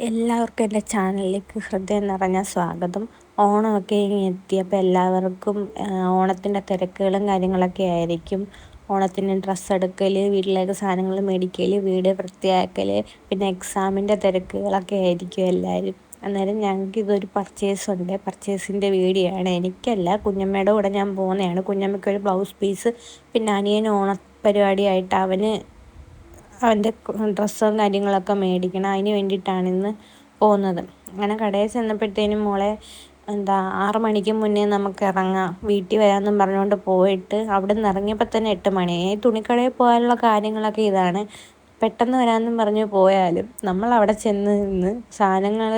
എല്ലാവർക്കും എൻ്റെ ചാനലിലേക്ക് ഹൃദയം നിറഞ്ഞ സ്വാഗതം. ഓണമൊക്കെ ഇങ്ങ് എത്തിയപ്പോൾ എല്ലാവർക്കും ഓണത്തിൻ്റെ തിരക്കുകളും കാര്യങ്ങളൊക്കെ ആയിരിക്കും. ഓണത്തിന് ഡ്രസ്സ് എടുക്കൽ, വീട്ടിലേക്ക് സാധനങ്ങൾ മേടിക്കൽ, വീട് വൃത്തിയാക്കൽ, പിന്നെ എക്സാമിൻ്റെ തിരക്കുകളൊക്കെ ആയിരിക്കും എല്ലാവരും. അന്നേരം ഞങ്ങൾക്കിതൊരു പർച്ചേസിൻ്റെ വീഡിയോ ആണ്. എനിക്കല്ല, കുഞ്ഞമ്മയുടെ കൂടെ ഞാൻ പോകുന്നതാണ്. കുഞ്ഞമ്മയ്ക്കൊരു ബ്ലൗസ് പീസ്, പിന്നെ അനിയന് ഓണപ്പരിപാടിയായിട്ട് അവൻ്റെ ഡ്രസ്സും കാര്യങ്ങളൊക്കെ മേടിക്കണം. അതിന് വേണ്ടിയിട്ടാണ് ഇന്ന് പോകുന്നത്. അങ്ങനെ കടയിൽ ചെന്നപ്പോഴത്തേനും മോളെ 6 മണിക്ക് മുന്നേ നമുക്ക് ഇറങ്ങാം, വീട്ടിൽ വരാമെന്നും പറഞ്ഞുകൊണ്ട് പോയിട്ട് അവിടെ നിന്ന് ഇറങ്ങിയപ്പോൾ തന്നെ 8 മണിയായി. തുണിക്കടയിൽ പോകാനുള്ള കാര്യങ്ങളൊക്കെ ഇതാണ്. പെട്ടെന്ന് വരാമെന്നും പറഞ്ഞ് പോയാലും നമ്മളവിടെ ചെന്ന് നിന്ന് സാധനങ്ങൾ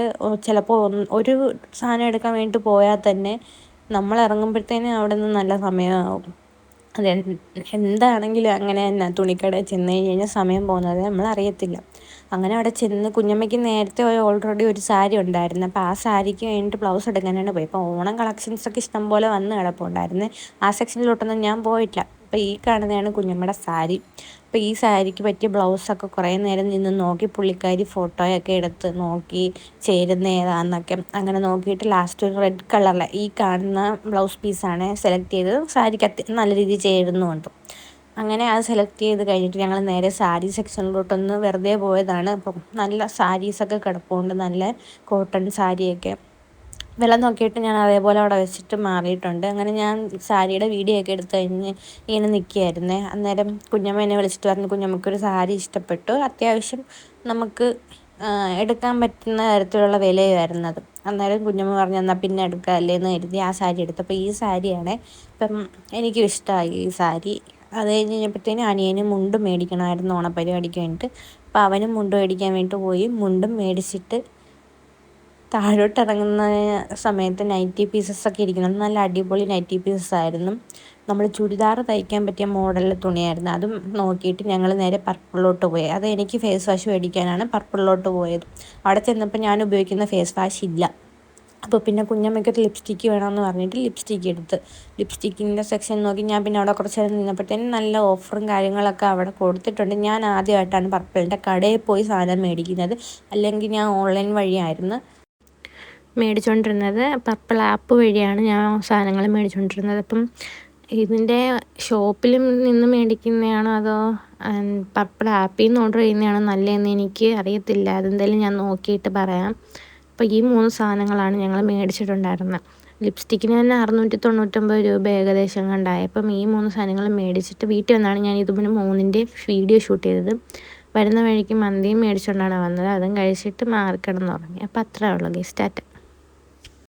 ചിലപ്പോൾ ഒരു സാധനം എടുക്കാൻ വേണ്ടിയിട്ട് പോയാൽ തന്നെ നമ്മൾ ഇറങ്ങുമ്പോഴത്തേനും അവിടെ നിന്ന് നല്ല സമയമാവും. എന്താണെങ്കിലും അങ്ങനെ തന്നെ, തുണിക്കടയിൽ ചെന്ന് കഴിഞ്ഞാൽ സമയം പോകുന്നത് നമ്മളറിയത്തില്ല. അങ്ങനെ അവിടെ ചെന്ന് കുഞ്ഞമ്മയ്ക്ക് നേരത്തെ ഓൾറെഡി ഒരു സാരി ഉണ്ടായിരുന്നു. അപ്പോൾ ആ സാരിക്ക് വേണ്ടിയിട്ട് ബ്ലൗസ് എടുക്കാനാണ് പോയി. അപ്പോൾ ഓണം കളക്ഷൻസൊക്കെ ഇഷ്ടംപോലെ വന്ന് കിടപ്പുണ്ടായിരുന്നു. ആ സെക്ഷനിലോട്ടൊന്നും ഞാൻ പോയിട്ടില്ല. അപ്പോൾ ഈ കാണുന്നതാണ് കുഞ്ഞമ്മയുടെ സാരി. അപ്പോൾ ഈ സാരിക്ക് പറ്റിയ ബ്ലൗസൊക്കെ കുറേ നേരം നിന്ന് നോക്കി, പുള്ളിക്കാരി ഫോട്ടോയൊക്കെ എടുത്ത് നോക്കി ചേരുന്ന ഏതാണെന്നൊക്കെ അങ്ങനെ നോക്കിയിട്ട് ലാസ്റ്റ് ഒരു റെഡ് കളറിലെ ഈ കാണുന്ന ബ്ലൗസ് പീസാണ് സെലക്ട് ചെയ്തത്. സാരിക്ക് നല്ല രീതിയിൽ ചേരുന്നുമുണ്ട്. അങ്ങനെ അത് സെലക്ട് ചെയ്ത് കഴിഞ്ഞിട്ട് ഞങ്ങൾ നേരെ സാരി സെക്ഷനിലോട്ടൊന്ന് വെറുതെ പോയതാണ്. അപ്പം നല്ല സാരീസൊക്കെ കിടപ്പുണ്ട്, നല്ല കോട്ടൺ സാരിയൊക്കെ. വില നോക്കിയിട്ട് ഞാൻ അതേപോലെ അവിടെ വെച്ചിട്ട് മാറിയിട്ടുണ്ട്. അങ്ങനെ ഞാൻ സാരിയുടെ വീഡിയോ ഒക്കെ എടുത്ത് കഴിഞ്ഞ് ഇങ്ങനെ നിൽക്കുകയായിരുന്നേ. അന്നേരം കുഞ്ഞമ്മ എന്നെ വിളിച്ചിട്ട് പറഞ്ഞു കുഞ്ഞമ്മയ്ക്കൊരു സാരി ഇഷ്ടപ്പെട്ടു, അത്യാവശ്യം നമുക്ക് എടുക്കാൻ പറ്റുന്ന തരത്തിലുള്ള വിലയായിരുന്നു അത്. അന്നേരം കുഞ്ഞമ്മ പറഞ്ഞു എന്നാൽ പിന്നെ എടുക്കാമല്ലേ എന്ന് കരുതി ആ സാരി എടുത്തപ്പോൾ ഈ സാരിയാണ്. ഇപ്പം എനിക്കും ഇഷ്ടമായി ഈ സാരി. അത് കഴിഞ്ഞ് കഴിഞ്ഞപ്പോഴത്തേനും അനിയന് മുണ്ട് മേടിക്കണമായിരുന്നു ഓണപ്പരിപാടിക്ക് വേണ്ടിയിട്ട്. അപ്പോൾ അവനും മുണ്ട് മേടിക്കാൻ വേണ്ടിയിട്ട് പോയി. മുണ്ടും മേടിച്ചിട്ട് താഴോട്ട് ഇറങ്ങുന്ന സമയത്ത് നൈറ്റി പീസസൊക്കെ ഇരിക്കുന്നത് നല്ല അടിപൊളി നൈറ്റി പീസസ് ആയിരുന്നു. നമ്മൾ ചുരിദാർ തയ്ക്കാൻ പറ്റിയ മോഡലിൽ തുണിയായിരുന്നു. അതും നോക്കിയിട്ട് ഞങ്ങൾ നേരെ പർപ്പിളിലോട്ട് പോയി. അത് എനിക്ക് ഫേസ് വാഷ് മേടിക്കാനാണ് പർപ്പിളിലോട്ട് പോയത്. അവിടെ ചെന്നപ്പോൾ ഞാൻ ഉപയോഗിക്കുന്ന ഫേസ് വാഷ് ഇല്ല. അപ്പോൾ പിന്നെ കുഞ്ഞമ്മയ്ക്കൊരു ലിപ്സ്റ്റിക്ക് വേണമെന്ന് പറഞ്ഞിട്ട് ലിപ്സ്റ്റിക്ക് എടുത്ത് ലിപ്സ്റ്റിക്കിൻ്റെ സെക്ഷൻ നോക്കി ഞാൻ പിന്നെ അവിടെ കുറച്ച് നേരം നിന്നപ്പോഴത്തേനും നല്ല ഓഫറും കാര്യങ്ങളൊക്കെ അവിടെ കൊടുത്തിട്ടുണ്ട്. ഞാൻ ആദ്യമായിട്ടാണ് പർപ്പിളിൻ്റെ കടയിൽ പോയി സാധനം മേടിക്കുന്നത്. അല്ലെങ്കിൽ ഞാൻ ഓൺലൈൻ വഴിയായിരുന്നു മേടിച്ചുകൊണ്ടിരുന്നത്. പർപ്പിൾ ആപ്പ് വഴിയാണ് ഞാൻ സാധനങ്ങൾ മേടിച്ചുകൊണ്ടിരുന്നത്. അപ്പം ഇതിൻ്റെ ഷോപ്പിൽ നിന്ന് മേടിക്കുന്നതാണോ അതോ പർപ്പിൾ ആപ്പിൽ നിന്ന് ഓർഡർ ചെയ്യുന്നതാണോ നല്ലതെന്ന് എനിക്ക് അറിയത്തില്ല. അതെന്തായാലും ഞാൻ നോക്കിയിട്ട് പറയാം. അപ്പോൾ ഈ 3 സാധനങ്ങളാണ് ഞങ്ങൾ മേടിച്ചിട്ടുണ്ടായിരുന്നത്. ലിപ്സ്റ്റിക്കിന് തന്നെ 699 രൂപ ഏകദേശം കണ്ടായി. അപ്പം ഈ 3 സാധനങ്ങൾ മേടിച്ചിട്ട് വീട്ടിൽ വന്നാണ് ഞാൻ ഇതിന് 3ൻ്റെ വീഡിയോ ഷൂട്ട് ചെയ്തത്. വരുന്ന വഴിക്ക് മന്തിയും മേടിച്ചുകൊണ്ടാണ് വന്നത്. അതും കഴിച്ചിട്ട് മാറിക്കിടന്ന് ഉറങ്ങി. അപ്പോൾ അത്രേ ഉള്ളൂ ഗൈസ്. ടാറ്റ.